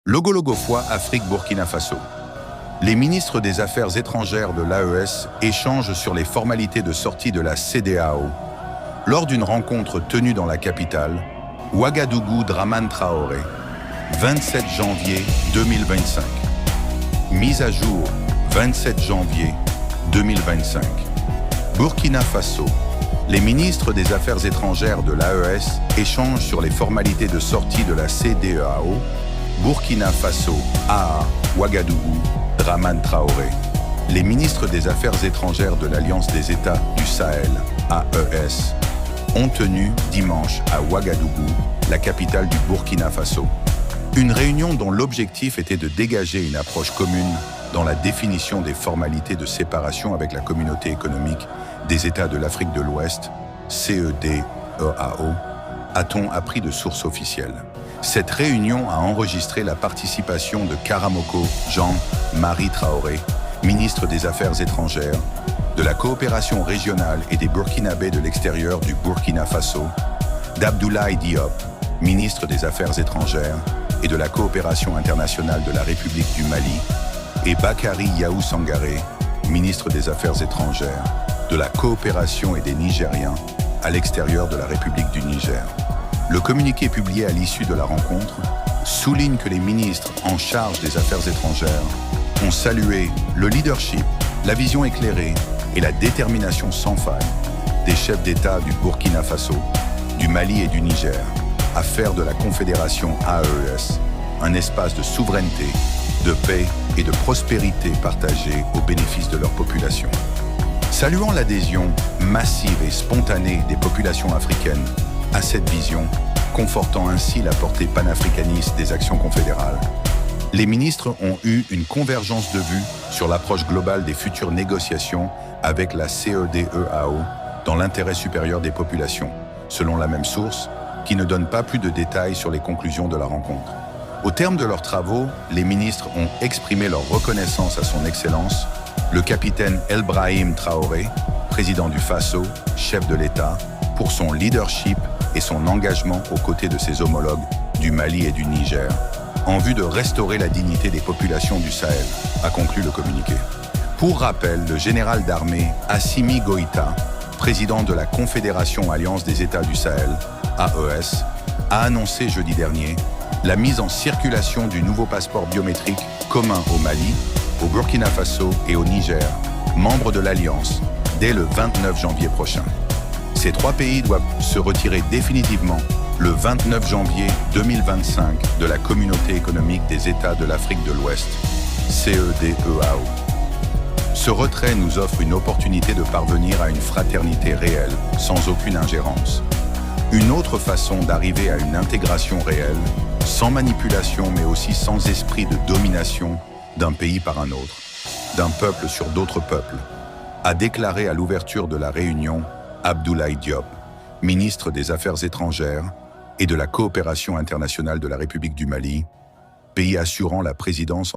Logologofois, Afrique, Burkina Faso. Les ministres des Affaires étrangères de l'AES échangent sur les formalités de sortie de la CEDEAO lors d'une rencontre tenue dans la capitale, Ouagadougou. Dramane Traoré, 27 janvier 2025. Mise à jour, 27 janvier 2025. Burkina Faso. Les ministres des Affaires étrangères de l'AES échangent sur les formalités de sortie de la CEDEAO. Burkina Faso, AA, Ouagadougou, Dramane Traoré. Les ministres des Affaires étrangères de l'Alliance des États du Sahel, AES, ont tenu dimanche à Ouagadougou, la capitale du Burkina Faso, une réunion dont l'objectif était de dégager une approche commune dans la définition des formalités de séparation avec la communauté économique des États de l'Afrique de l'Ouest, CEDEAO, a-t-on appris de sources officielles. Cette réunion a enregistré la participation de Karamoko Jean-Marie Traoré, ministre des Affaires étrangères, de la coopération régionale et des Burkinabés de l'extérieur du Burkina Faso, d'Abdoulaye Diop, ministre des Affaires étrangères et de la coopération internationale de la République du Mali, et Bakary Yahou Sangaré, ministre des Affaires étrangères, de la coopération et des Nigériens à l'extérieur de la République du Niger. Le communiqué publié à l'issue de la rencontre souligne que les ministres en charge des Affaires étrangères ont salué le leadership, la vision éclairée et la détermination sans faille des chefs d'État du Burkina Faso, du Mali et du Niger à faire de la Confédération AES un espace de souveraineté, de paix et de prospérité partagée au bénéfice de leur population. Saluant l'adhésion massive et spontanée des populations africaines à cette vision, confortant ainsi la portée panafricaniste des actions confédérales, les ministres ont eu une convergence de vues sur l'approche globale des futures négociations avec la CEDEAO dans l'intérêt supérieur des populations, selon la même source, qui ne donne pas plus de détails sur les conclusions de la rencontre. Au terme de leurs travaux, les ministres ont exprimé leur reconnaissance à son Excellence, le capitaine Elbrahim Traoré, président du Faso, chef de l'État, pour son leadership et son engagement aux côtés de ses homologues du Mali et du Niger, en vue de restaurer la dignité des populations du Sahel, a conclu le communiqué. Pour rappel, le général d'armée Assimi Goïta, président de la Confédération Alliance des États du Sahel, AES, a annoncé jeudi dernier la mise en circulation du nouveau passeport biométrique commun au Mali, au Burkina Faso et au Niger, membres de l'Alliance, dès le 29 janvier prochain. Ces trois pays doivent se retirer définitivement le 29 janvier 2025 de la Communauté économique des États de l'Afrique de l'Ouest, CEDEAO. Ce retrait nous offre une opportunité de parvenir à une fraternité réelle, sans aucune ingérence. Une autre façon d'arriver à une intégration réelle, sans manipulation mais aussi sans esprit de domination d'un pays par un autre, d'un peuple sur d'autres peuples, a déclaré à l'ouverture de la réunion Abdoulaye Diop, ministre des Affaires étrangères et de la coopération internationale de la République du Mali, pays assurant la présidence